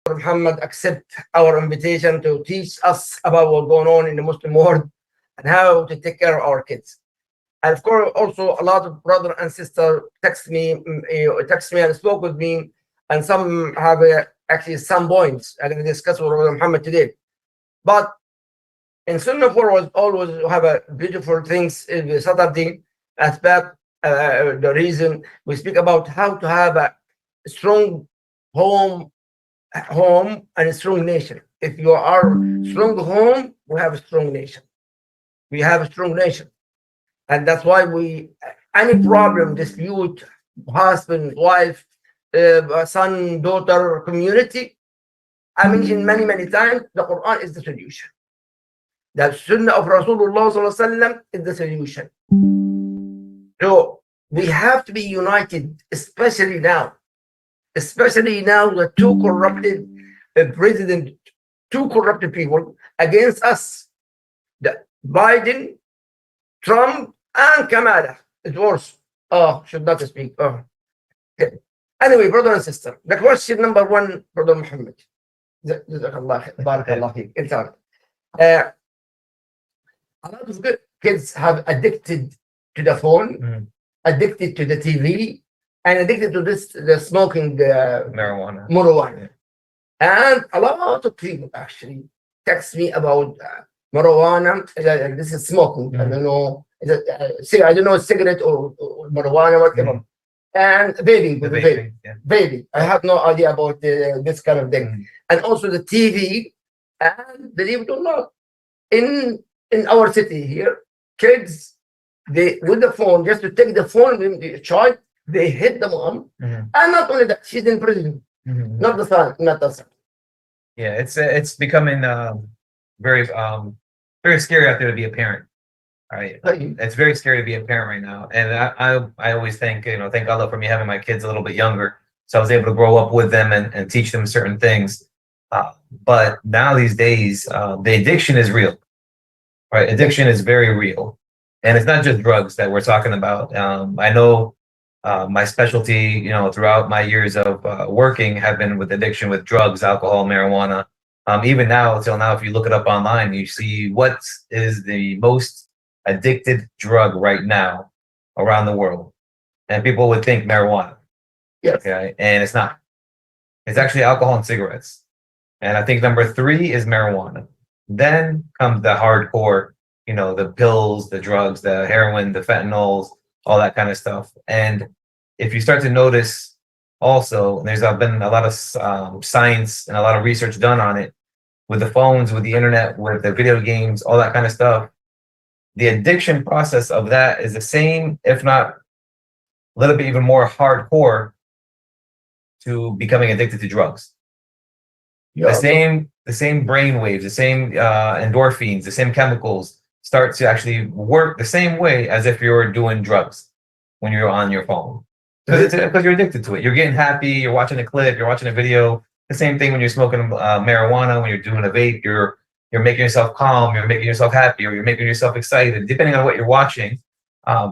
Muhammad accept our invitation to teach us about what's going on in the Muslim world and how to take care of our kids. And of course, also a lot of brother and sister text me and spoke with me, and some have actually some points I'm going to discuss with Brother Muhammad today. But in Sunnahfollowers always have a beautiful things in the Saturday aspect. The reason we speak about how to have a strong home and a strong nation. If you are strong home, we have a strong nation. We have a strong nation. And that's why any problem, dispute, husband, wife, son, daughter, community, I mentioned many, many times, the Quran is the solution. The Sunnah of Rasulullah is the solution. So we have to be united, especially now. Especially now, the two corrupted president, two corrupted people against us. The Biden, Trump, and Kamala. It's worse. Oh, should not speak. Oh. Okay. Anyway, brother and sister, the question number one, Brother Muhammad. Barakallah fiik. A lot of kids have addicted to the phone, addicted to the TV, and addicted to the smoking marijuana. And a lot of people actually text me about marijuana. This is smoking. I don't know. I don't know, cigarette or marijuana, whatever. And baby. I have no idea about this kind of thing. And also the TV. And believe it or not, in our city here, kids, they with the phone, just to take the phone from the child, they hit the mom. And not only that, she's in prison. Not the son, not the son. Yeah, it's becoming very very scary out there to be a parent. Right, it's very scary to be a parent right now, and I always think, thank Allah for me having my kids a little bit younger, so I was able to grow up with them and teach them certain things. But now these days, the addiction is real, right? Addiction is very real, and it's not just drugs that we're talking about. I know my specialty, throughout my years of working, have been with addiction with drugs, alcohol, marijuana. Even now, till now, if you look it up online, you see what is the most addicted drug right now around the world, and people would think marijuana. Yes. Okay, and it's not. It's actually alcohol and cigarettes, and I think number 3 is marijuana. Then comes the hardcore, the pills, the drugs, the heroin, the fentanyls, all that kind of stuff. And if you start to notice, also, there's been a lot of science and a lot of research done on it with the phones, with the internet, with the video games, all that kind of stuff. The addiction process of that is the same, if not a little bit even more hardcore, to becoming addicted to drugs. Yeah. The same brain waves, the same endorphins, the same chemicals start to actually work the same way as if you're doing drugs when you're on your phone. Because you're addicted to it. You're getting happy, you're watching a clip, you're watching a video. The same thing when you're smoking marijuana, when you're doing a vape, you're making yourself calm, you're making yourself happy, or you're making yourself excited. Depending on what you're watching,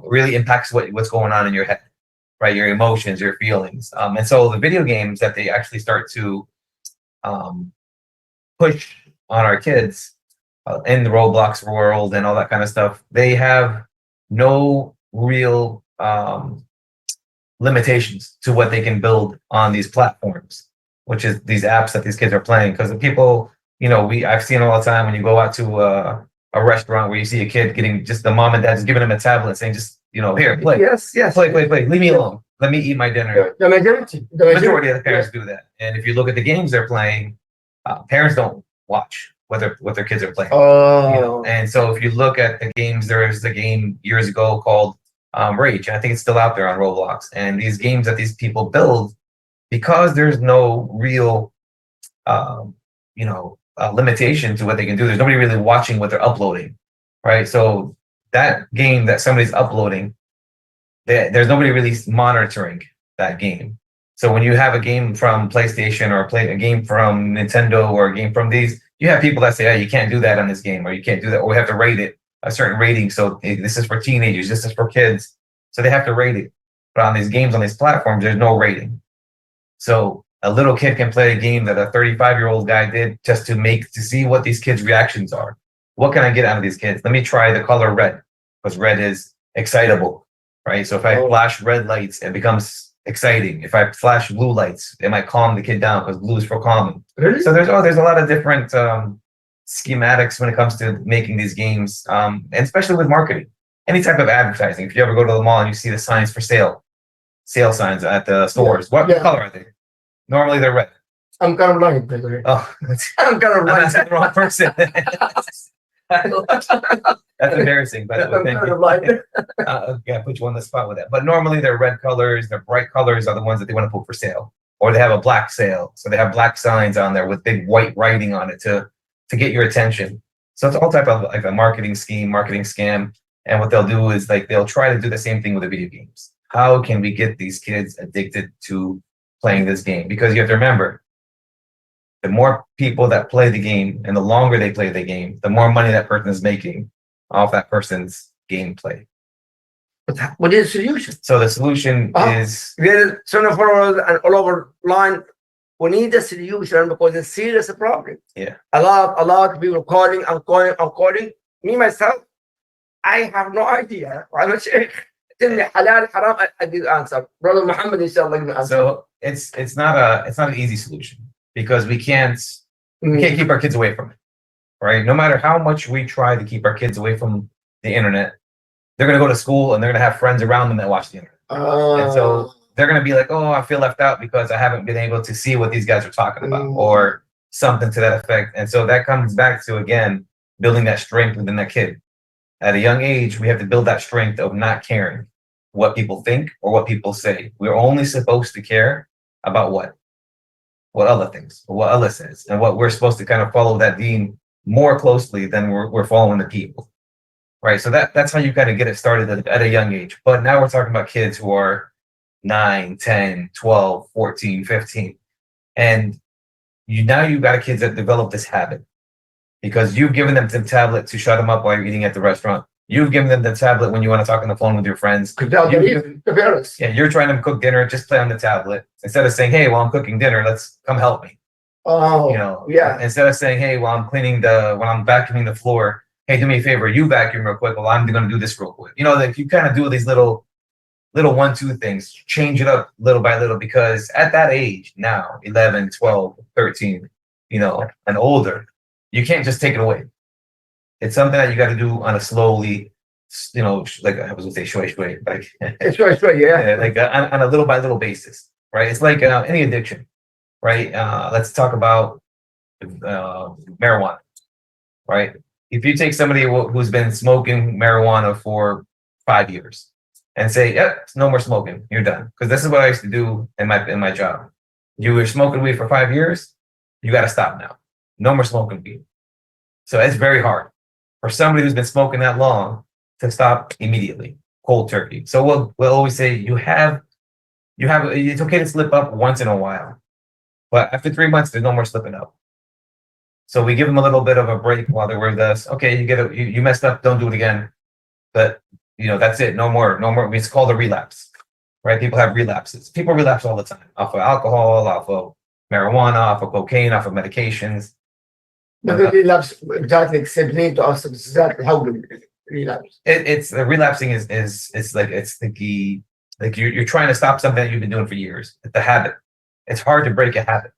really impacts what's going on in your head, right? Your emotions, your feelings. And so the video games that they actually start to push on our kids in the Roblox world and all that kind of stuff, they have no real limitations to what they can build on these platforms, which is these apps that these kids are playing. Because the people, I've seen all the time when you go out to a restaurant where you see a kid getting, just the mom and dad just giving him a tablet saying, just, here, play. Yes. Play. Leave me alone. Let me eat my dinner. The majority of the parents do that. And if you look at the games they're playing, parents don't watch what their kids are playing. Oh. And so if you look at the games, there was a game years ago called Rage, and I think it's still out there on Roblox. And these games that these people build, because there's no real, limitation to what they can do. There's nobody really watching what they're uploading, right? So that game that somebody's uploading, there's nobody really monitoring that game. So when you have a game from PlayStation or a game from Nintendo or a game from these, you have people that say, "Hey, you can't do that on this game," or "You can't do that," or "We have to rate it a certain rating. So hey, this is for teenagers, this is for kids." So they have to rate it. But on these games, on these platforms, there's no rating. So a little kid can play a game that a 35-year-old guy did just to see what these kids' reactions are. What can I get out of these kids? Let me try the color red, because red is excitable, right? So if I flash red lights, it becomes exciting. If I flash blue lights, it might calm the kid down because blue is for calming. Really? So there's a lot of different schematics when it comes to making these games, and especially with marketing. Any type of advertising. If you ever go to the mall and you see the signs for sale signs at the stores, what color are they? Normally they're red. I'm kind of blind, by the way. Oh, I'm kind of I'm blind. asking the wrong person. That's embarrassing, but I'm kind of blind. yeah, put you on the spot with that. But normally they're red colors, they're bright colors are the ones that they want to put for sale. Or they have a black sale. So they have black signs on there with big white writing on it to get your attention. So it's all type of like a marketing scheme, marketing scam. And what they'll do is like they'll try to do the same thing with the video games. How can we get these kids addicted to playing this game? Because you have to remember, the more people that play the game and the longer they play the game, the more money that person is making off that person's gameplay. But what is the solution? So the solution is Sunnahfollowers and all over line. We need a solution because it's a serious problem. Yeah. A lot of people calling and calling. Me myself, I have no idea. I'm not sure. Tell me halal, haram. I did answer. Brother Muhammad, inshallah, give me answer. So it's not an easy solution because we can't keep our kids away from it, right? No matter how much we try to keep our kids away from the internet, they're gonna go to school and they're gonna have friends around them that watch the internet, and so they're gonna be like, "Oh, I feel left out because I haven't been able to see what these guys are talking about," or something to that effect. And so that comes back to again building that strength within that kid. At a young age, we have to build that strength of not caring what people think or what people say. We're only supposed to care about what other things, what Allah says, and what we're supposed to kind of follow that deen more closely than we're following the people, right? So that's how you kind of get it started at a young age. But now we're talking about kids who are 9, 10, 12, 14, 15. And you've got kids that develop this habit because you've given them the tablet to shut them up while you're eating at the restaurant. You've given them the tablet when you want to talk on the phone with your friends. Yeah, you're trying to cook dinner, just play on the tablet. Instead of saying, "Hey, while I'm cooking dinner, let's come help me." Instead of saying, "Hey, while I'm vacuuming the floor, hey, do me a favor, you vacuum real quick, well, I'm gonna do this real quick." If you kind of do these little 1-2 things, change it up little by little, because at that age now, 11, 12, 13, and older, you can't just take it away. It's something that you got to do on a slowly, like I was gonna say, shui, like like on a little by little basis, right? It's like any addiction, right? Let's talk about marijuana, right? If you take somebody who's been smoking marijuana for 5 years and say, "Yeah, no more smoking, you're done," because this is what I used to do in my job. You were smoking weed for 5 years, you got to stop now. No more smoking weed. So it's very hard for somebody who's been smoking that long to stop immediately, cold turkey. So we'll always say it's okay to slip up once in a while, but after 3 months, there's no more slipping up. So we give them a little bit of a break while they're with us. Okay, you messed up, don't do it again. But that's it, no more. It's called a relapse, right? People have relapses. People relapse all the time off of alcohol, off of marijuana, off of cocaine, off of medications. Relapse, exactly. Explain to us exactly how do relapse. It's the relapsing is like you're trying to stop something that you've been doing for years. It's a habit. It's hard to break a habit.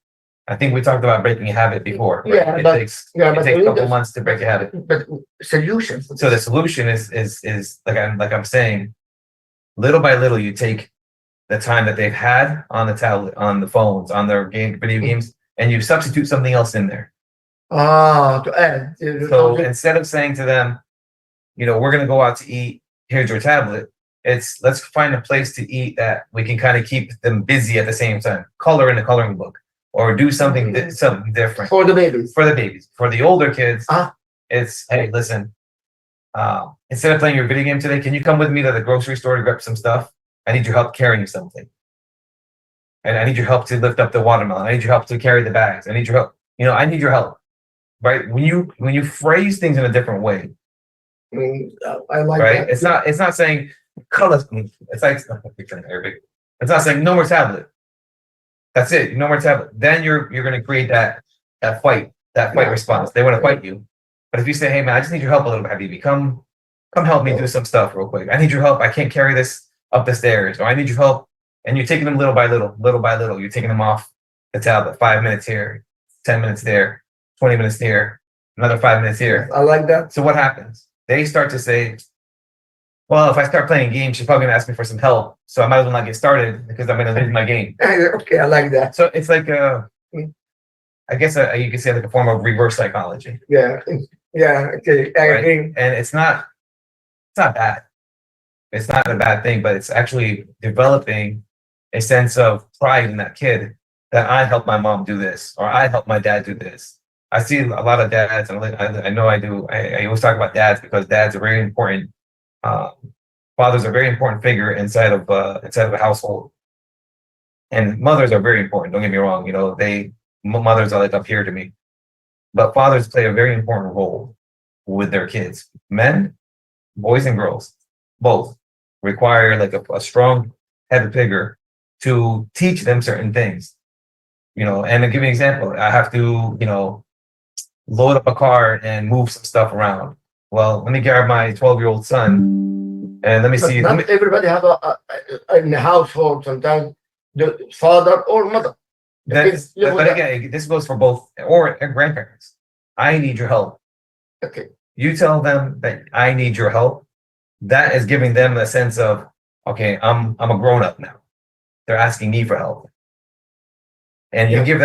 I think we talked about breaking a habit before. Right? Yeah, it takes a couple months to break a habit. But solution. So the solution is like I'm saying, little by little, you take the time that they've had on the tablet, on the phones, on their video games, and you substitute something else in there. To add. So instead of saying to them, we're going to go out to eat, here's your tablet, it's let's find a place to eat that we can kind of keep them busy at the same time. Color in the coloring book or do something different. For the babies. For the older kids, it's, hey, listen, instead of playing your video game today, can you come with me to the grocery store to grab some stuff? I need your help carrying something. And I need your help to lift up the watermelon. I need your help to carry the bags. I need your help. I need your help. Right? When you phrase things in a different way, I like right? that. It's not saying color. It's like it's not saying no more tablet. That's it. No more tablet. Then you're going to create that fight response. They want to fight you. But if you say, hey man, I just need your help a little bit, Habibi, come help me do some stuff real quick. I need your help. I can't carry this up the stairs, or I need your help. And you're taking them little by little. You're taking them off the tablet. 5 minutes here, 10 minutes there, 20 minutes here, another 5 minutes here. I like that. So what happens? They start to say, well, if I start playing games, she's probably gonna ask me for some help. So I might as well not get started because I'm gonna lose my game. Okay, I like that. So it's like I guess you could say like a form of reverse psychology. Yeah, okay, I Right? agree. And it's not bad. It's not a bad thing, but it's actually developing a sense of pride in that kid that I helped my mom do this, or I helped my dad do this. I see a lot of dads, and I know I do. I always talk about dads because dads are very important. Fathers are a very important figure inside of a household, and mothers are very important. Don't get me wrong. You know, mothers are like up here to me, but fathers play a very important role with their kids. Men, boys and girls, both require like a strong head figure to teach them certain things. You know, and to give you an example, I have to, load up a car and move some stuff around. Well, let me grab my 12-year-old son and let me But see. not everybody have in the household. Sometimes the father or mother. The kids live with But that. again, this goes for both or grandparents. I need your help. Okay. You tell them that I need your help. That is giving them a sense of, okay, I'm a grown up now. They're asking me for help. And you give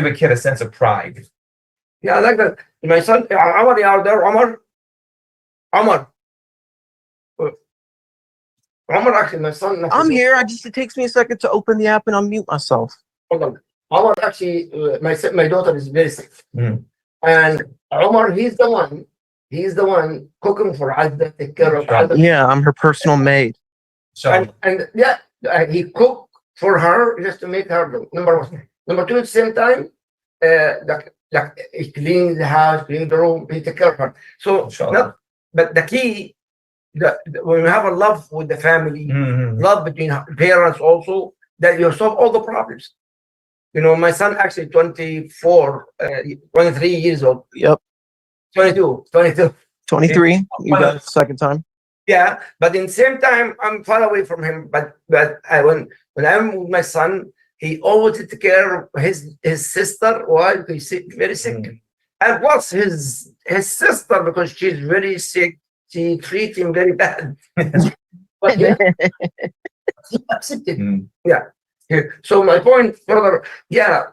a kid a sense of pride. Yeah, I like that. My son, Omar, you are there, Omar? Omar, actually, my son. I'm here. It takes me a second to open the app and unmute myself. Hold on. Omar, actually, my daughter is very sick. Mm. And Omar, he's the one cooking for Azda, take care of Azda. Yeah, I'm her personal maid. So And yeah, he cooked for her just to make her number one. Number two, at the same time, like he clean the house, clean the room, he take care of her. So, but the key, when you have a love with the family, love between parents also, that you solve all the problems. You know, my son actually 23 years old. Yep. 22. 23. You got it second time. Yeah, but in the same time, I'm far away from him. But when I'm with my son, he always take care of his sister while he's sick, very sick. And plus his sister, because she's very sick, she treats him very bad. But yeah, he accepted. Yeah. So my point, brother,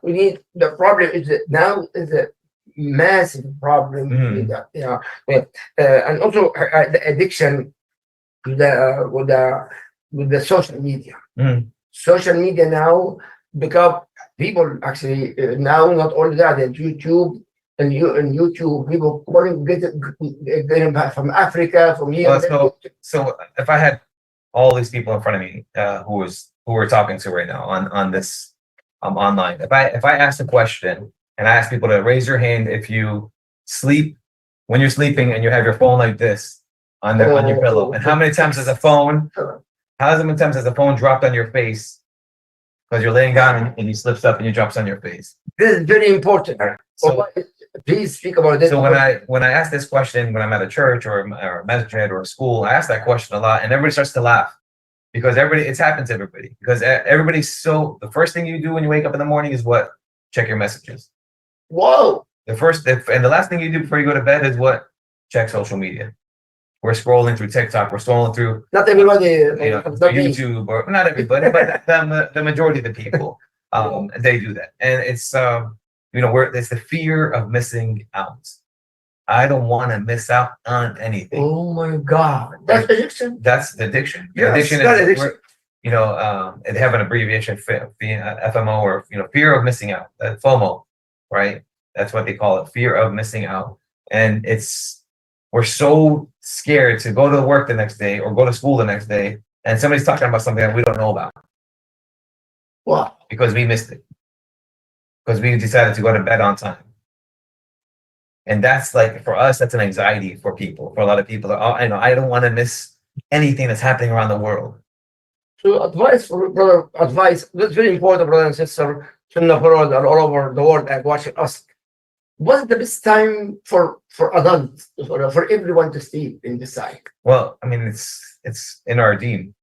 we need, the problem is that now is a massive problem with that, and also the addiction to with the social media. Social media now, because people actually now not only that, and YouTube people calling getting back from Africa, from here. So if I had all these people in front of me who we're talking to right now on this online, if I asked a question and I ask people to raise your hand if you sleep when you're sleeping and you have your phone like this on your pillow, and how many times has the phone dropped on your face because you're laying down and he slips up and he drops on your face? This is very important. So please speak about this. So when I ask this question when I'm at a church or a masjid or a school, I ask that question a lot, and everybody starts to laugh because it's happened to everybody. Because the first thing you do when you wake up in the morning is what? Check your messages. Whoa. And the last thing you do before you go to bed is what? Check social media. We're scrolling through TikTok. We're scrolling through. Not everybody. YouTube, or not everybody, but the majority of the people, they do that, and it's it's the fear of missing out. I don't want to miss out on anything. Oh my God, that's addiction. That's the addiction. Yes, Addiction is addiction. They have an abbreviation, FMO, or fear of missing out. FOMO, right? That's what they call it, fear of missing out. And we're so scared to go to work the next day or go to school the next day, and somebody's talking about something that we don't know about. Wow. Because we missed it. Because we decided to go to bed on time. And that's like, for us, that's an anxiety for people. For a lot of people, I don't want to miss anything that's happening around the world. So advice, that's very important, brother and sister, Sunnahfollowers are all over the world and watching us. What's the best time for adults, for everyone to sleep in this time? Well, I mean, it's in our deen.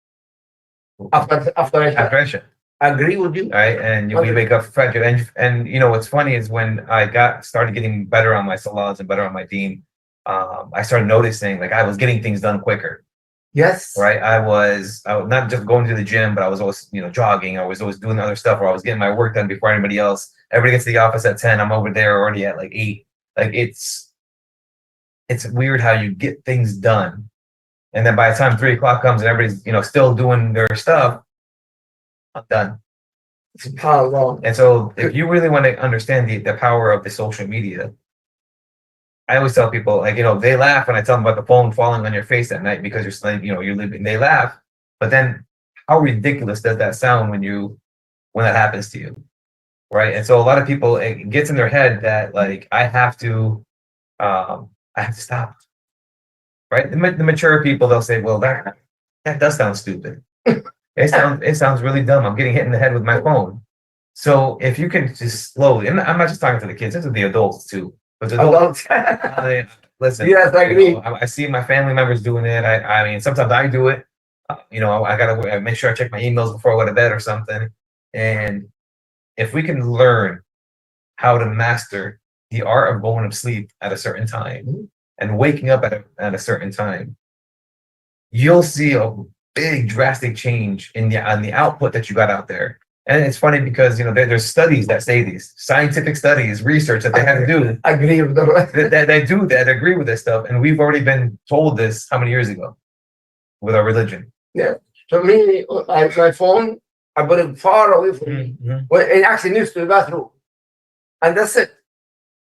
After After I Isha, agree with you. right? And we wake up Fajr. And you know what's funny is when I started getting better on my salats and better on my deen, I started noticing like I was getting things done quicker. Yes. Right. I was not just going to the gym, but I was always, jogging. I was always doing other stuff, or I was getting my work done before anybody else. Everybody gets to the office at 10. I'm over there already at like 8. Like it's weird how you get things done. And then by the time 3 o'clock comes and everybody's, still doing their stuff, I'm done. SubhanAllah. And so if you really want to understand the power of the social media, I always tell people, like, they laugh when I tell them about the phone falling on your face at night because you're living, they laugh. But then how ridiculous does that sound when that happens to you? Right. And so a lot of people, it gets in their head that like, I have to stop. Right. The mature people, they'll say, well, that does sound stupid. It sounds really dumb. I'm getting hit in the head with my phone. So if you can just slowly, and I'm not just talking to the kids, this is the adults too. But the adults, listen. Yes, I agree. I see my family members doing it. I mean, sometimes I do it. I gotta make sure I check my emails before I go to bed or something. And if we can learn how to master the art of going to sleep at a certain time and waking up at a certain time, you'll see a big drastic change on the output that you got out there. And it's funny because there's studies that say these scientific studies, research that they have to do. I agree with that they do that, agree with this stuff, and we've already been told this how many years ago with our religion. Yeah. So me, my phone, I put it far away from me. Well, it actually needs to the bathroom, and that's it.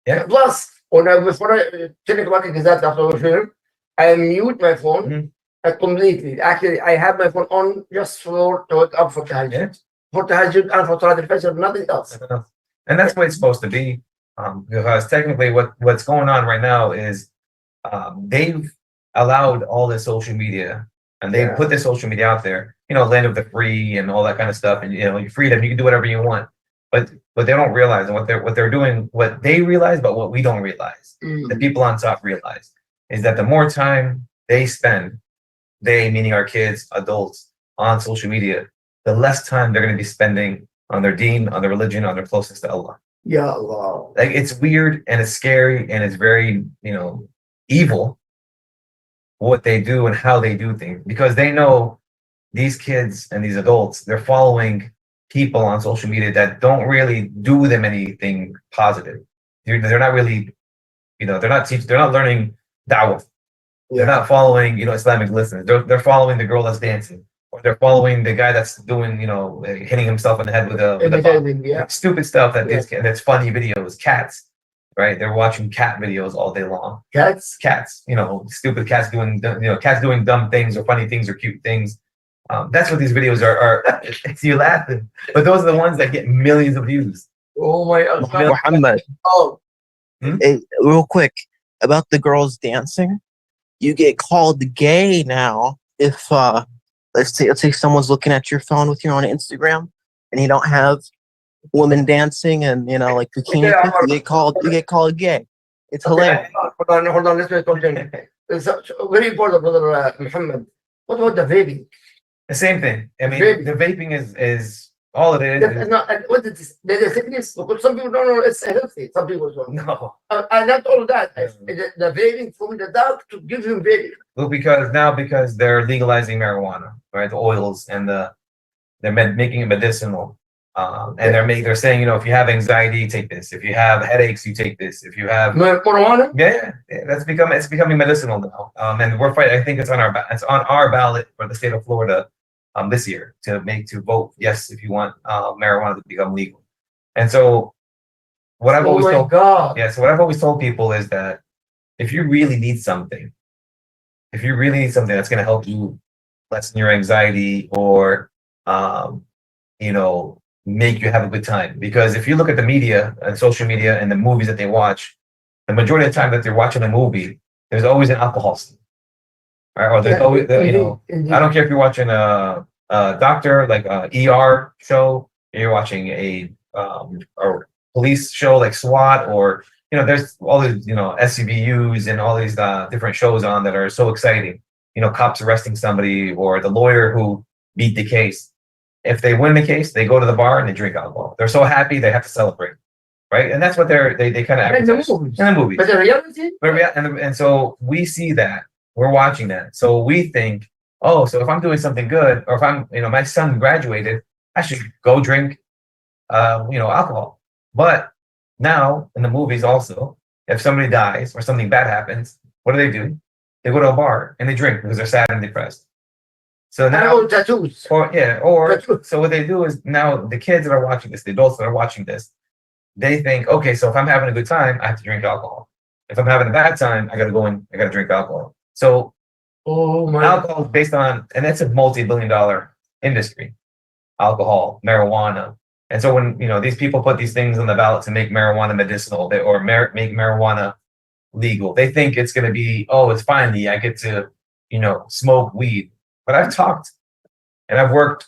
Yeah. Plus, before I 10 o'clock exactly after film, I mute my phone completely. Actually, I have my phone on just to wake up for tahajjud. Yeah. For tahajjud and for Salat al-Fajr, nothing else. And that's what it's supposed to be. Because technically what's going on right now is they've allowed all this social media and they put this social media out there, land of the free and all that kind of stuff. And, your freedom, you can do whatever you want. But they don't realize, and what they're doing, what they realize, but what we don't realize, the people on top realize, is that the more time they spend, they, meaning our kids, adults, on social media, the less time they're going to be spending on their deen, on their religion, on their closeness to Allah. Ya Allah. Like it's weird and it's scary and it's very, evil what they do and how they do things, because they know these kids and these adults, they're following people on social media that don't really do them anything positive. They're not really, they're not learning da'wah. They're not following, Islamic lessons. They're following the girl that's dancing, or they're following the guy that's doing, hitting himself in the head with a stupid stuff that's funny videos, cats, right? They're watching cat videos all day long. Cats, stupid cats doing, cats doing dumb things or funny things or cute things. That's what these videos are. You're laughing, but those are the ones that get millions of views. Oh my God, Muhammad. Oh, Hey, real quick about the girls dancing. You get called gay now if let's say someone's looking at your phone with you on Instagram and you don't have women dancing and like bikini pics, you get called gay. It's hilarious. Hold on, let's continue. It's very important, brother Muhammad. What about the vaping? The same thing. I mean, Vaping. the vaping is all it is. It's not. What is this? There's a sickness because some people don't know it's healthy. Some people don't. No. And not all that. The vaping from the dog to give him vaping. Well, because they're legalizing marijuana, right? The oils and they're making it medicinal. And they're saying, if you have anxiety, take this. If you have headaches, you take this. If you have marijuana, it's becoming medicinal now. And we're fighting. I think it's on our ballot for the state of Florida this year to vote yes if you want marijuana to become legal. And so what I've always told, so what I've always told people is that if you really need something that's going to help you lessen your anxiety or make you have a good time. Because if you look at the media and social media and the movies that they watch, the majority of the time that they're watching a movie, there's always an alcohol scene. Right? Or there's always, I don't care if you're watching a doctor, like a ER show, you're watching a or police show like SWAT, or there's all these SCVUs and all these different shows on that are so exciting. Cops arresting somebody or the lawyer who beat the case. If they win the case, they go to the bar and they drink alcohol. They're so happy they have to celebrate, right? And that's what they kind of In the advertise movies. in the movies. But the reality, And so we see that, we're watching that, so we think, oh, so if I'm doing something good, or if I'm, my son graduated, I should go drink, alcohol. But now in the movies also, if somebody dies or something bad happens, what do? They go to a bar and they drink because they're sad and depressed. So now, and tattoos. or Tattoos. so what they do is, now the kids that are watching this, the adults that are watching this, they think, okay, so if I'm having a good time, I have to drink alcohol. If I'm having a bad time, I got to drink alcohol. So Oh my! alcohol is based on, and it's a multi-billion-dollar industry, alcohol, marijuana. And so when, these people put these things on the ballot to make marijuana medicinal, make marijuana legal, they think it's going to be, oh, it's finally, I get to, smoke weed. But I've talked and I've worked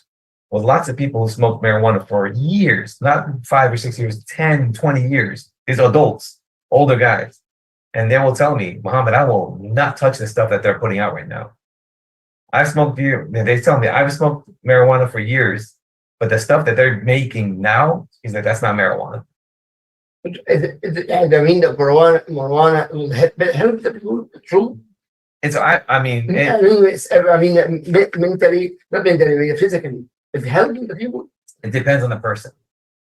with lots of people who smoke marijuana for years, not 5 or 6 years, 10, 20 years. These adults, older guys. And they will tell me, Muhammad, I will not touch the stuff that they're putting out right now. I've smoked beer. They tell me I've smoked marijuana for years, but the stuff that they're making now, he's like, that's not marijuana. I mean, the marijuana will help the people. True. And so I mean, Mentally, not mentally, physically, it's helping the people. it depends on the person,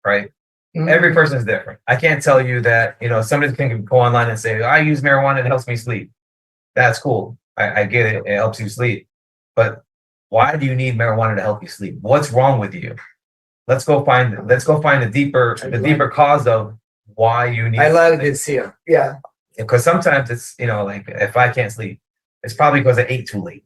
right? Every person is different. I can't tell you that, somebody can go online and say, I use marijuana, it helps me sleep. That's cool. I get it. It helps you sleep. But why do you need marijuana to help you sleep? What's wrong with you? Let's go find the deeper cause of why you need. I like this here. Yeah. Because sometimes it's, like if I can't sleep, it's probably because I ate too late.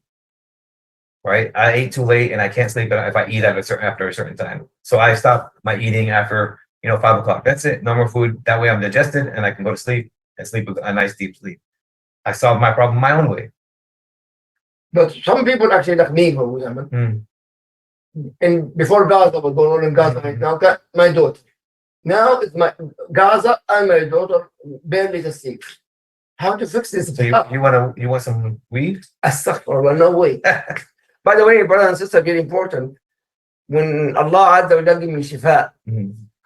Right? I ate too late and I can't sleep if I eat after a certain time. So I stop my eating after 5 o'clock. That's it. No more food. That way I'm digested and I can go to sleep and sleep with a nice deep sleep. I solved my problem my own way. But some people actually like me, for example. And before Gaza was going on in Gaza right now, my daughter. Now it's my Gaza and my daughter barely to sleep. How to fix this? So you want some weed? Astaghfirullah, no way. By the way, brother and sister, very important. When Allah Azza wa Jalla gave me shifa,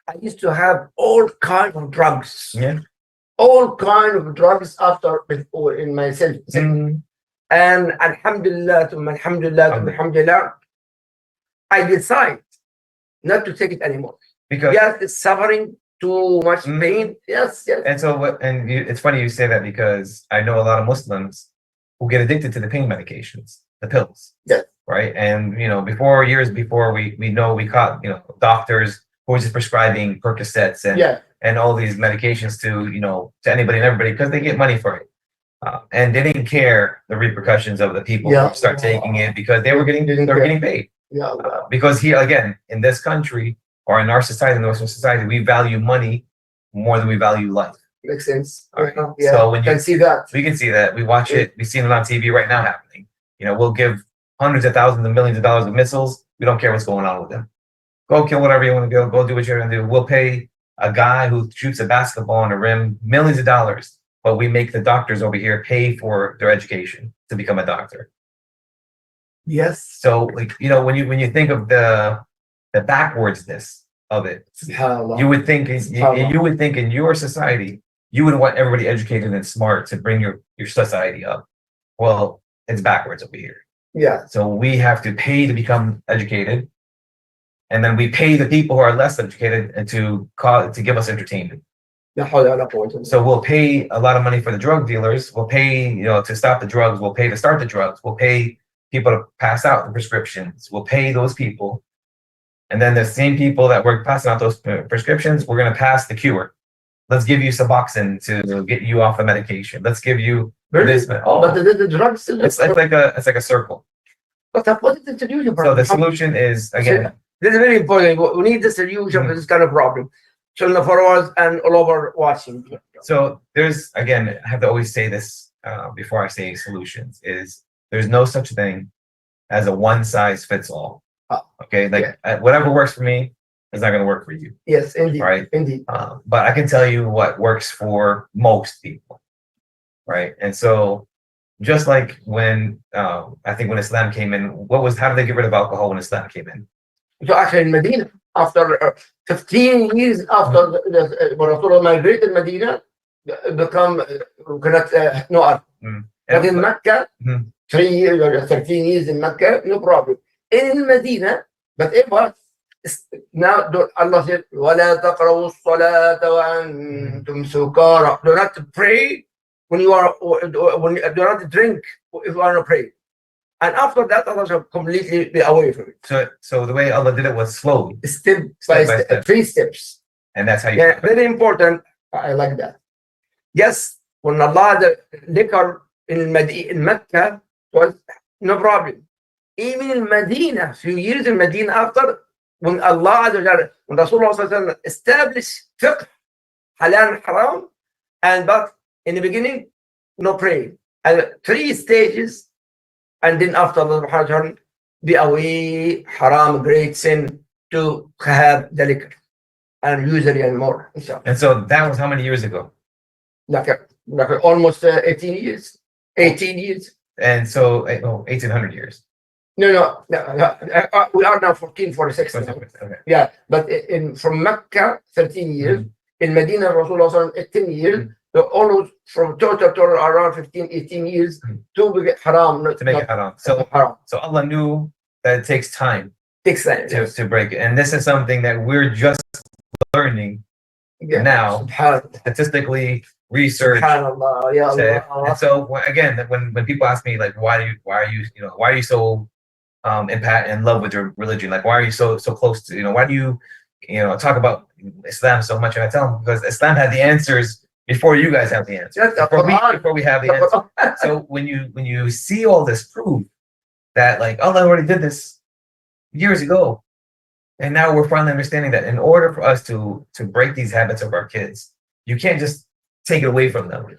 I used to have all kinds of drugs. Yeah. All kinds of drugs before in myself. And alhamdulillah, I decide not to take it anymore. Because yes, it's suffering too much pain. Yes. And so it's funny you say that, because I know a lot of Muslims who get addicted to the pain medications, the pills. Yes. Right. And years before we caught doctors who were just prescribing Percocets and all these medications to anybody and everybody because they get money for it. And they didn't care the repercussions of the people who start taking it because they were getting paid. Yeah. Because here again, in this country or in our society, in the Western society, we value money more than we value life. Makes sense. Right. Yeah. So when you can see that, we can see that. We watch it. We've seen it on TV right now happening. We'll give hundreds of thousands of millions of dollars of missiles. We don't care what's going on with them. Go kill whatever you want to go do what you're going to do. We'll pay a guy who shoots a basketball on a rim millions of dollars, but we make the doctors over here pay for their education to become a doctor. Yes. So when you think of the backwardsness of it, you would think in your society, you would want everybody educated and smart to bring your society up. Well, it's backwards over here. Yeah. So we have to pay to become educated, and then we pay the people who are less educated and to give us entertainment. So we'll pay a lot of money for the drug dealers. We'll pay, to stop the drugs. We'll pay to start the drugs. We'll pay people to pass out the prescriptions. We'll pay those people. And then the same people that were passing out those prescriptions, we're going to pass the cure. Let's give you Suboxone to get you off the medication. Let's give you this. But the drugs still. It's like a circle. But what is the solution? So the solution is, again, this is very important. We need the solution for this kind of problem. Sunnahfollowers and all over watching. So there's, again, I have to always say this before I say solutions, is there's no such thing as a one size fits all. Okay, whatever works for me, it's not going to work for you, Yes, indeed. right? Indeed. But I can tell you what works for most people, right? And so, just like when I think when Islam came in, how did they get rid of alcohol when Islam came in? So actually in Medina, after 15 years after when Rasulullah migrated Medina, become no. But in Mecca, Mhm. 3 years or 13 years in Mecca, no problem. In Medina, but it was now Allah said, وَلَا تَقْرَبُوا الصَّلَاةَ وَأَنْتُمْ سُكَارَى. Do not pray when you are, do not drink if you are not praying. And after that, Allah shall completely be away from it. So the way Allah did it was slowly, Step by step, 3 steps. and that's how you. Yeah, very important. I like that. Yes, when Allah the liquor in Mecca was no problem. Even in Medina, few years in Medina after, when Allah when Rasulullah established fiqh, halal and haram, but in the beginning, no praying. And 3 stages, and then after Allah subhanahu wa ta'ala be away, haram, great sin, to have the liquor and usually and more. And so that was how many years ago? Like almost 18 years. 18 years. And so 1800 years. No, we are now 1446. Okay. Yeah, but from Mecca 13 years, in Medina Rasulullah 18 years, so almost from total around 15, 18 years to make it haram. To make it haram. So Allah knew that it takes time. Takes time to break it. And this is something that we're just learning now, statistically research. And so again, when people ask me like, why are you so in love with your religion? Like, why are you so close to, why do you talk about Islam so much? And I tell them, because Islam had the answers before you guys have the answers. Before we have the answers. So when you see all this proof that like Allah already did this years ago, and now we're finally understanding that in order for us to break these habits of our kids, you can't just take it away from them.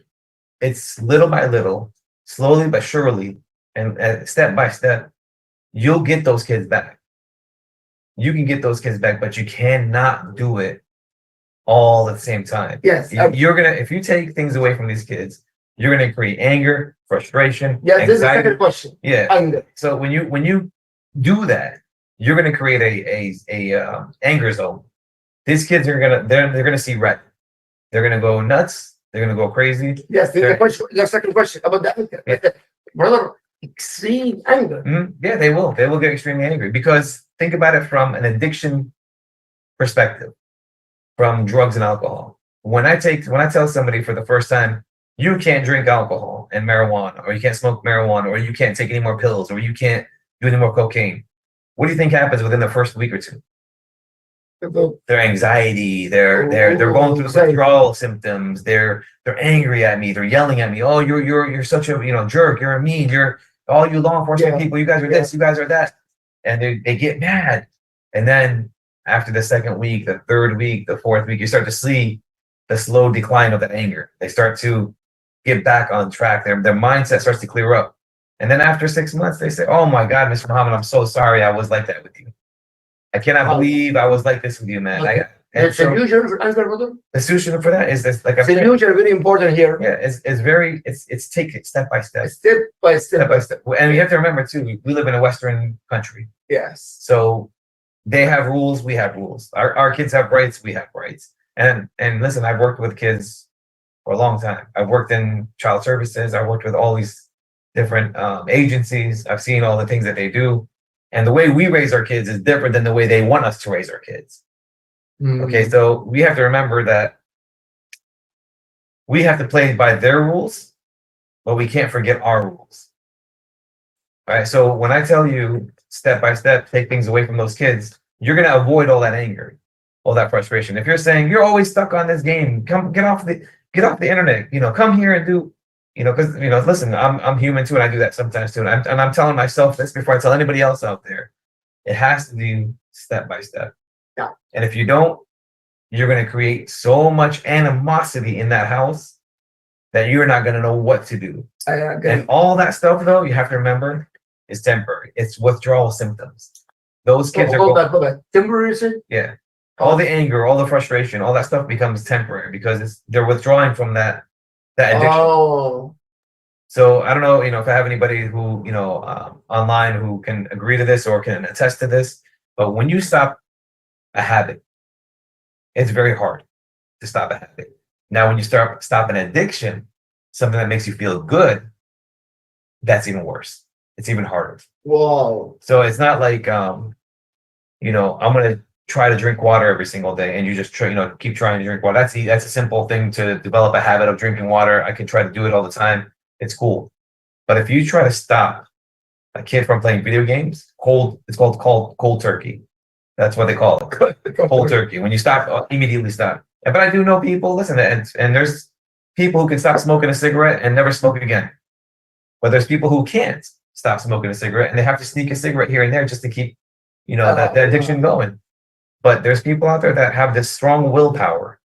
It's little by little, slowly but surely, and step by step, you'll get those kids back. You can get those kids back, but you cannot do it all at the same time. Yes. If you take things away from these kids, you're gonna create anger, frustration, yes, anxiety. This is the second question. Yeah. Anger. So when you do that, you're gonna create a anger zone. These kids are they're gonna see red. They're gonna go nuts. They're gonna go crazy. Yes, the second question about the anger. Yeah. Brother, extreme anger. Yeah, they will. They will get extremely angry, because think about it from an addiction perspective, from drugs and alcohol. When I tell somebody for the first time, you can't drink alcohol and marijuana, or you can't smoke marijuana, or you can't take any more pills, or you can't do any more cocaine, what do you think happens within the first week or two? Their anxiety, they're going through withdrawal symptoms, they're angry at me, they're yelling at me, oh, you're such a jerk, you're a mean, you're all you law enforcement people, you guys are this, you guys are that. And they get mad. And then after the second week, the third week, the fourth week, you start to see the slow decline of that anger. They start to get back on track. Their mindset starts to clear up. And then after 6 months, they say, oh my God, Mr. Muhammad, I'm so sorry I was like that with you. I cannot believe I was like this with you, man. The solution for anger, brother? The solution for that is this, like solution very important here. Yeah, it's take it step by step. Step by step. And you have to remember too, we live in a Western country. Yes. So they have rules, we have rules. Our kids have rights, we have rights. And listen, I've worked with kids for a long time. I've worked in child services. I've worked with all these different agencies. I've seen all the things that they do. And the way we raise our kids is different than the way they want us to raise our kids. Okay, so we have to remember that we have to play by their rules, but we can't forget our rules. All right, so when I tell you step by step, take things away from those kids, you're going to avoid all that anger, all that frustration. If you're saying you're always stuck on this game, come get off the internet, come here and do, because listen, I'm human too, and I do that sometimes too. And I'm telling myself this before I tell anybody else out there. It has to be step by step. Yeah. And if you don't, you're going to create so much animosity in that house that you're not going to know what to do. And all that stuff, though, you have to remember, is temporary. It's withdrawal symptoms. Those kids are go back. Temporary? Yeah. all the anger, all the frustration, all that stuff becomes temporary because they're withdrawing from that addiction. Oh, So I don't know, if I have anybody who, online who can agree to this or can attest to this, but when you stop a habit, it's very hard to stop a habit. Now, when you stop an addiction, something that makes you feel good, that's even worse. It's even harder. wow. So it's not like, I'm going to try to drink water every single day and you just keep trying to drink water. That's a simple thing to develop a habit of drinking water. I can try to do it all the time. It's cool. But if you try to stop a kid from playing video games, it's called cold turkey. That's what they call it. Cold turkey. When you stop, immediately stop. But I do know people, listen, and there's people who can stop smoking a cigarette and never smoke again. But there's people who can't stop smoking a cigarette and they have to sneak a cigarette here and there just to keep, that addiction going. But there's people out there that have this strong willpower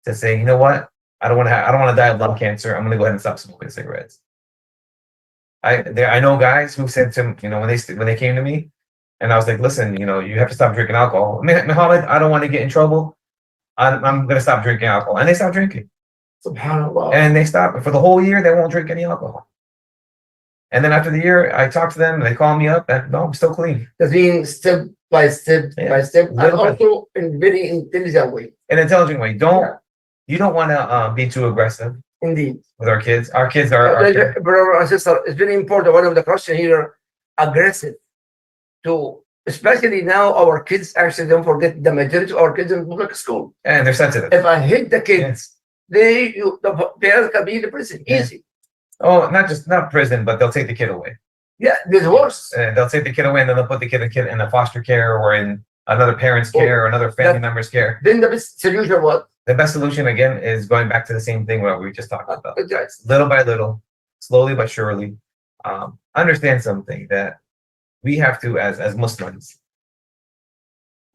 to say, you know what? I don't want to die of lung cancer. I'm going to go ahead and stop smoking cigarettes. I know guys who said to when they came to me, and I was like, listen, you have to stop drinking alcohol. Muhammad, I don't want to get in trouble. I'm going to stop drinking alcohol, and they stopped drinking. SubhanAllah. And they stop for the whole year. They won't drink any alcohol. And then after the year, I talk to them, and they call me up, and no, I'm still clean. That's being step by step by step, and Little bit. also in very intelligent way. An intelligent way. You don't want to be too aggressive Indeed. with our kids. Our kids are Brother and sister, it's very important. One of the question here, aggressive. To especially now, our kids actually don't forget the majority of our kids in public school. and they're sensitive. If I hit the kids, Yes. the parents can be in the prison. Yeah. Easy. Oh, not prison, but they'll take the kid away. Yeah, there's worse. They'll take the kid away, and then they'll put the kid in a foster care or in another parent's care or anher family member's care. Then the best solution what? The best solution again is going back to the same thing what we just talked about. Guys, Little by little, slowly but surely, understand something that we have to, as Muslims,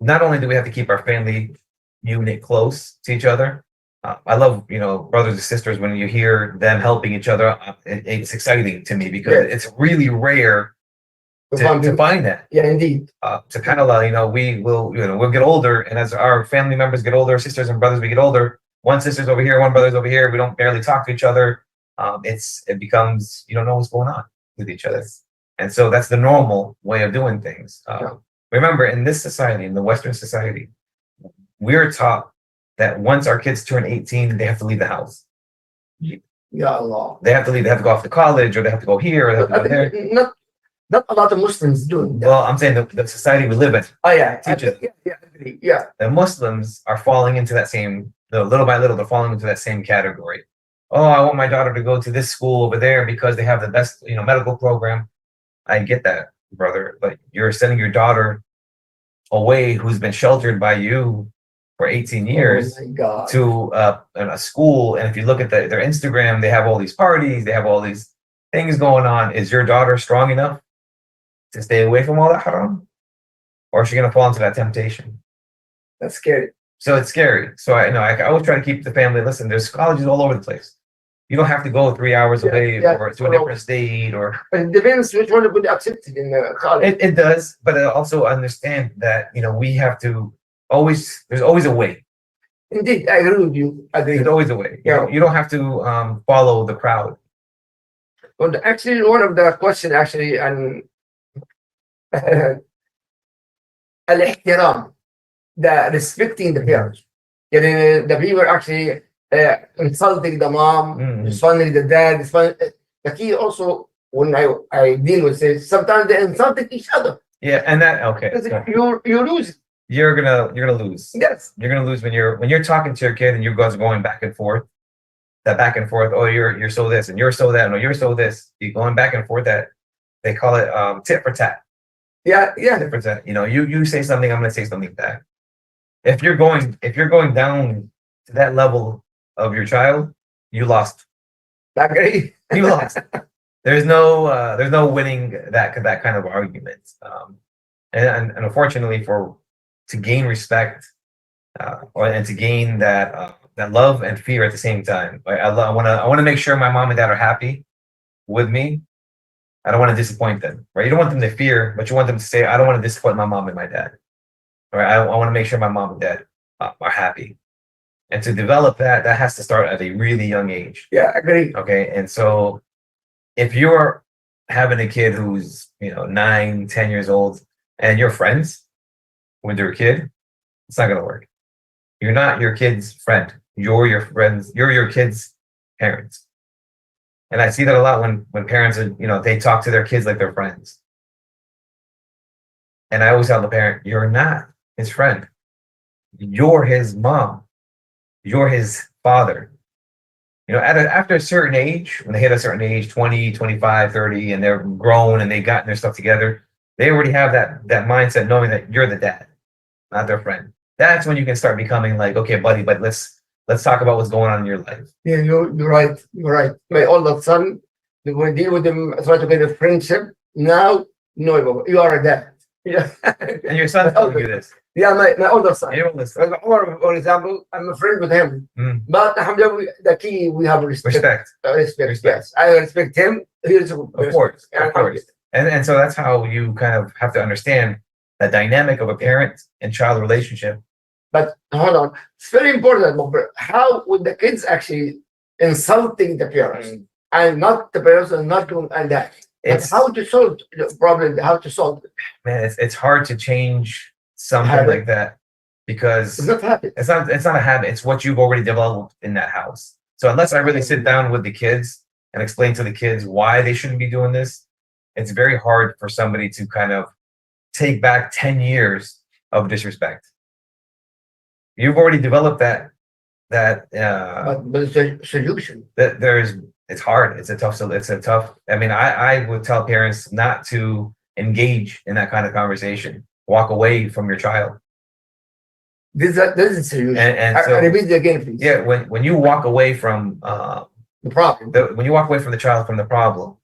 not only do we have to keep our family unit close to each other. I love, brothers and sisters, when you hear them helping each other, it's exciting to me because it's really rare to find that. yeah, indeed. To kind of, we'll get older, and as our family members get older, sisters and brothers, we get older. One sister's over here, one brother's over here. We don't barely talk to each other. It becomes, you don't know what's going on with each other. And so that's the normal way of doing things. Remember, in this society, in the Western society, we're taught that once our kids turn 18, they have to leave the house. Ya Allah. They have to leave. They have to go off to college, or they have to go here, or they have to I go there. think not a lot of Muslims doing that. Well, I'm saying the society we live in. Oh yeah, teaches. yeah, agree. Yeah. The Muslims are falling into that same, little by little, they're falling into that same category. Oh, I want my daughter to go to this school over there because they have the best, medical program. I get that, brother, but you're sending your daughter away who's been sheltered by you for 18 years Oh my God. to a school. And if you look at their Instagram, they have all these parties, they have all these things going on. Is your daughter strong enough to stay away from all that haram? Or is she going to fall into that temptation? That's scary. So it's scary. So I always try to keep the family. Listen, there's colleges all over the place. You don't have to go 3 hours away or to a different state or. But it depends which one will be accepted in the college. It does, but I also understand that we have to always. There's always a way. Indeed, I agree with you. I agree. There's always a way. Yeah. You don't have to follow the crowd. Well, actually, one of the question actually and al-ihtiram, the respecting the parents. The people actually insulting the mom, insulting the dad. The key also, when I deal with this, sometimes they insulting each other. Yeah, and that okay. You lose. You're gonna lose. Yes. You're gonna lose when you're talking to your kid and you guys are going back and forth. That back and forth. Oh, you're so this and you're so that. No, you're so this. You're going back and forth. That they call it tit for tat. Yeah. Tit for tat. You say something, I'm gonna say something back. If you're going down to that level of your child, you lost. I agree. You lost. There's no winning that kind of argument. And unfortunately, to gain respect and to gain that love and fear at the same time. I want to make sure my mom and dad are happy with me. I don't want to disappoint them, right? You don't want them to fear, but you want them to say, I don't want to disappoint my mom and my dad. All right, I want to make sure my mom and dad are happy. And to develop that, that has to start at a really young age. Yeah, agree. Okay. And so if you're having a kid who's, 9, 10 years old and you're friends with your kid, it's not going to work. You're not your kid's friend. You're your friends. You're your kid's parents. And I see that a lot when parents are, they talk to their kids like they're friends. And I always tell the parent, you're not his friend. You're his mom. You're his father. After a certain age, when they hit a certain age, 20, 25, 30, and they're grown and they've gotten their stuff together, they already have that mindset knowing that you're the dad, not their friend. That's when you can start becoming like, okay, buddy, but let's talk about what's going on in your life. Yeah, you're right. You're right. My older son, when I deal with him, I try to get a friendship. Now, no, you are a dad. Yeah. And your son's telling you this. Yeah, my older son. You don't listen. For example, I'm a friend with him. But alhamdulillah, the key, we have respect. Respect. Yes. I respect him. He's Of course. And so that's how you kind of have to understand the dynamic of a parent and child relationship. But hold on, it's very important. How would the kids actually insulting the parents and not the parents and not doing and that? It's how to solve the problem. How to solve it? Man, it's hard to change something like that because it's not habit. It's not a habit. It's what you've already developed in that house. So unless I really sit down with the kids and explain to the kids why they shouldn't be doing this, it's very hard for somebody to kind of take back 10 years of disrespect. You've already developed that But it's a solution. It's hard. It's a tough. I mean, I would tell parents not to engage in that kind of conversation. Walk away from your child. This is a solution. And so, I repeat it again, please. Yeah, when you walk away from the problem, when you walk away from the child from the problem,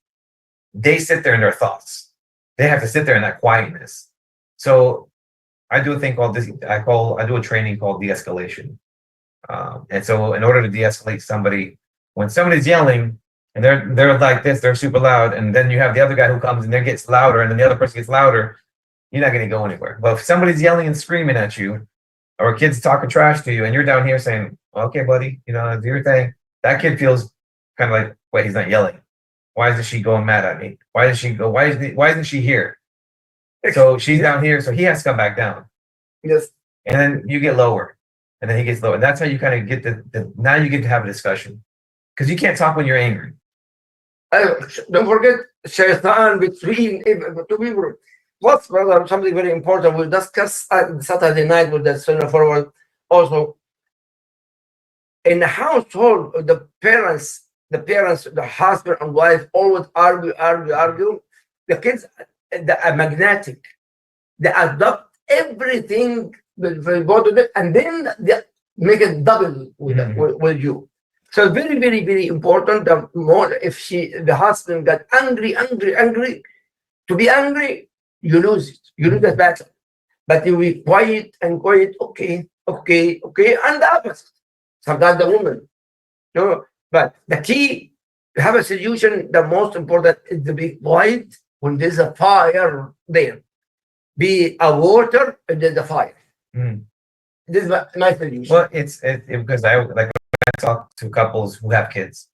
they sit there in their thoughts. They have to sit there in that quietness. So I do a thing called this. I do a training called de-escalation. And so in order to de-escalate somebody, when somebody's yelling and they're like this, they're super loud, and then you have the other guy who comes and there gets louder, and then the other person gets louder, you're not going to go anywhere. But if somebody's yelling and screaming at you, or a kid's talking trash to you, and you're down here saying, "Okay, buddy, do your thing," that kid feels kind of like, "Wait, he's not yelling. Why isn't she going mad at me? Why does she go? Why isn't she here?" So she's down here, so he has to come back down. Yes. And then you get lower, and then he gets lower. And that's how you kind of get now you get to have a discussion. Because you can't talk when you're angry. Don't forget, shaitan between two people. Plus, brother, something very important. We'll discuss Saturday night with the Sunnahfollowers also. In the household, the parents, the husband and wife always argue. The kids are magnetic. They adopt everything that go to them, and then they make it double with you. So very, very, very important. The more if the husband got angry, to be angry, you lose it. You lose that battle. But you be quiet, okay, and the opposite. Sometimes the woman. No, but the key to have a solution, the most important is to be quiet when there's a fire there. Be a water and there's a fire. This is my solution. Well, it's because I talk to couples who have kids,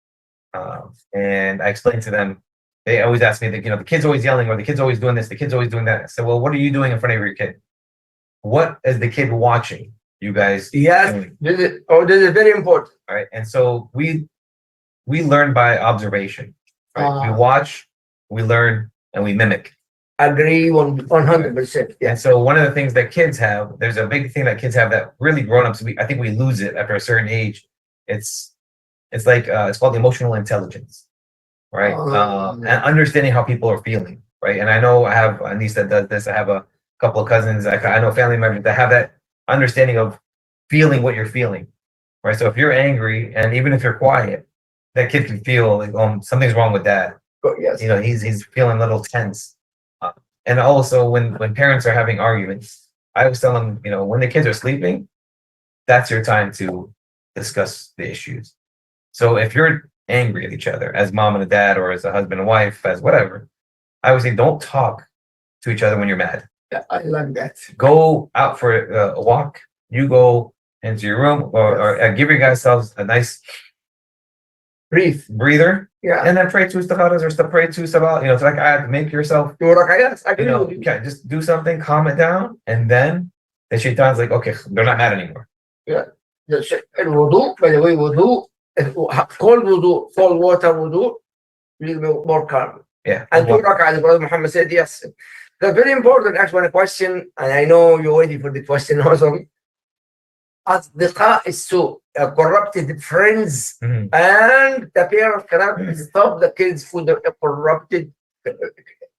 and I explain to them. They always ask me that the kid's always yelling, or the kid's always doing this, the kid's always doing that. I said, well, what are you doing in front of your kid? What is the kid watching you guys? Yes, this is very important. All right, and so we learn by observation. Right? We watch, we learn, and we mimic. Agree 100%. Yeah. And so one of the things that kids have, there's a big thing that kids have that really grown-ups, I think we lose it after a certain age. It's like it's called emotional intelligence, right? And understanding how people are feeling, right? And I know I have a niece that does this. I have a couple of cousins. I know family members that have that understanding of feeling what you're feeling, right? So if you're angry, and even if you're quiet, that kid can feel like something's wrong with dad. Yes. He's feeling a little tense. And also when parents are having arguments, I always tell them, when the kids are sleeping, that's your time to discuss the issues. So if you're angry at each other as mom and a dad, or as a husband and wife, as whatever, I would say don't talk to each other when you're mad. Yeah, I love that. Go out for a walk. You go into your room, or give yourselves a nice Breathe. breather, Yeah. and then pray two istiharas or pray two salat. You know, it's like I have to make yourself. Yes, I You agree know, with you. okay, just do something, calm it down, and then the shaitan's like, okay, they're not mad anymore. الوضوء, by the way, wudu, cold wudu, cold water wudu, will be more calm. Yeah. And 2 rak'ah, the Prophet Muhammad said, yes. That's very important. Actually, a question, and I know you're waiting for the question also. أصدقاء السوء, corrupted friends, Mhm. and the parents cannot stop the kids for the corrupted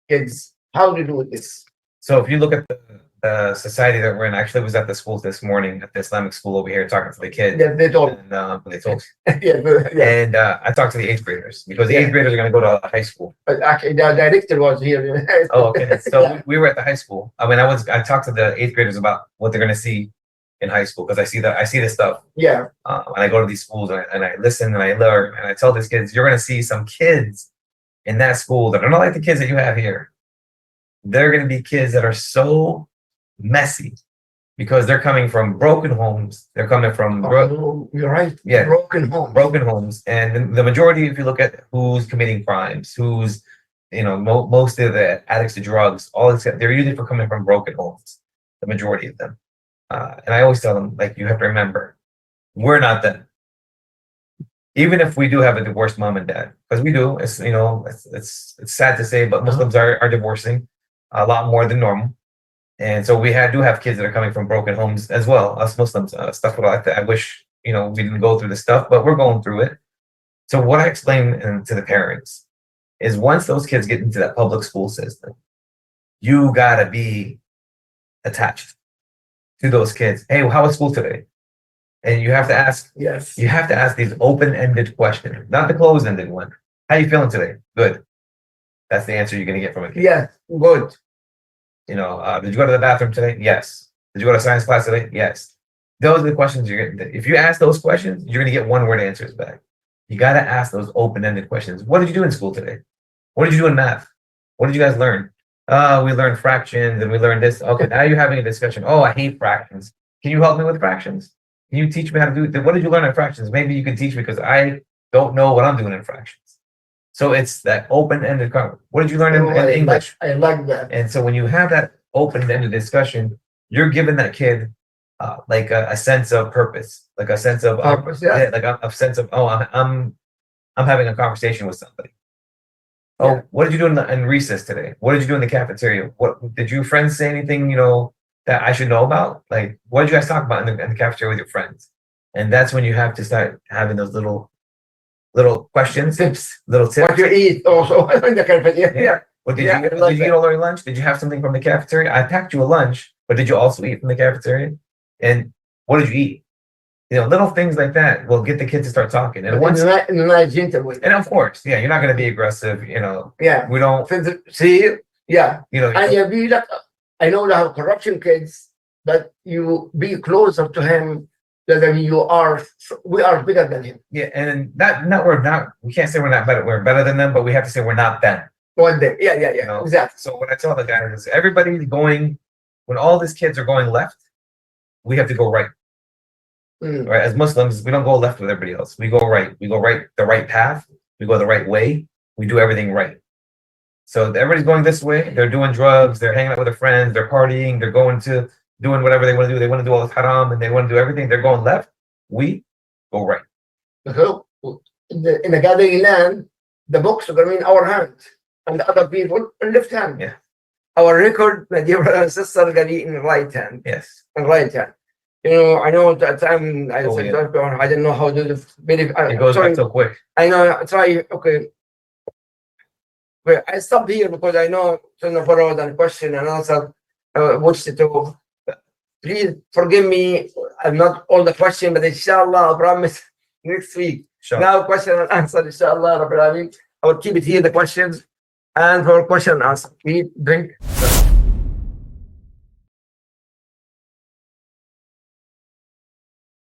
kids. How do you do this? So if you look at the society that we're in, I actually was at the schools this morning at the Islamic school over here talking to the kids. Yeah, they told. And they told. Yeah. And I talked to the 8th graders because the Yeah. 8th graders are going to go to high school. But actually, the director was here. Oh, okay. So Yeah. we were at the high school. I mean, I talked to the 8th graders about what they're going to see in high school because I see this stuff. Yeah. And I go to these schools and I listen and I learn and I tell these kids, you're going to see some kids in that school that are not like the kids that you have here. They're going to be kids that are so messy because they're coming from broken homes. They're coming from You're right. Yeah. Broken home. broken homes, and the majority, if you look at who's committing crimes, who's most of the addicts to drugs, all this, they're usually coming from broken homes. The majority of them, and I always tell them, like, you have to remember, we're not them. Even if we do have a divorced mom and dad, because we do, it's sad to say, but Muslims are divorcing a lot more than normal. And so we do have kids that are coming from broken homes as well, us Muslims, stuff like that. I wish, we didn't go through this stuff, but we're going through it. So what I explain to the parents is once those kids get into that public school system, you gotta be attached to those kids. Hey, how was school today? And you have to ask, Yes. you have to ask these open-ended questions, not the closed-ended one. How you feeling today? Good. That's the answer you're gonna get from a kid. Yes. Good. Did you go to the bathroom today? Yes. Did you go to science class today? Yes. Those are the questions you're getting. If you ask those questions, you're gonna get one-word answers back. You gotta ask those open-ended questions. What did you do in school today? What did you do in math? What did you guys learn? We learned fractions and we learned this. Okay, now you're having a discussion. Oh, I hate fractions. Can you help me with fractions? Can you teach me how to do it? What did you learn in fractions? Maybe you can teach me because I don't know what I'm doing in fractions. So it's that open-ended conversation. What did you learn in English? I like that. And so when you have that open-ended discussion, you're giving that kid like a sense of purpose, like a sense of Purpose, yeah. like a sense of, oh, I'm having a conversation with somebody. Oh, Yeah. what did you do in recess today? What did you do in the cafeteria? What did your friends say anything, that I should know about? Like, what did you guys talk about in the cafeteria with your friends? And that's when you have to start having those little questions, little tips. What you eat also in the cafeteria. Yeah. Well, did you eat all your lunch? Did you have something from the cafeteria? I packed you a lunch, but did you also eat from the cafeteria? And what did you eat? Little things like that will get the kids to start talking. And once, in a nice gentle way. and of course, yeah, you're not going to be aggressive. Yeah. We don't, See, yeah. And you you be like, I know they have corruption kids, but you be closer to him than we are bigger than him. yeah, and we can't say we're better than them, but we have to say we're not them. One day. Yeah. Exactly. So what I tell the guys is everybody's going, when all these kids are going left, we have to go right. Right? As Muslims, we don't go left with everybody else. We go right. We go right, the right path. We go the right way. We do everything right. So everybody's going this way. They're doing drugs. They're hanging out with their friends. They're partying. They're doing whatever they want to do. They want to do all this haram and they want to do everything. They're going left. We go right. So in the gathering land, the books are going to be in our hands and the other people in left hand. Yeah. Our record, my dear brother and sister, are going to be in the right hand. Yes. In right hand. I know at that time I didn't know how to do it goes back so quick. I know. Try. Okay. But I stopped here because I know Sunnahfollowers and question and answer which to do. Please forgive me. I'm not all the question, but inshallah, I promise next week. Sure. Now question and answer, inshallah, Rabbil Alameen. I will keep it here, the questions, and for question and answer. Eat, drink.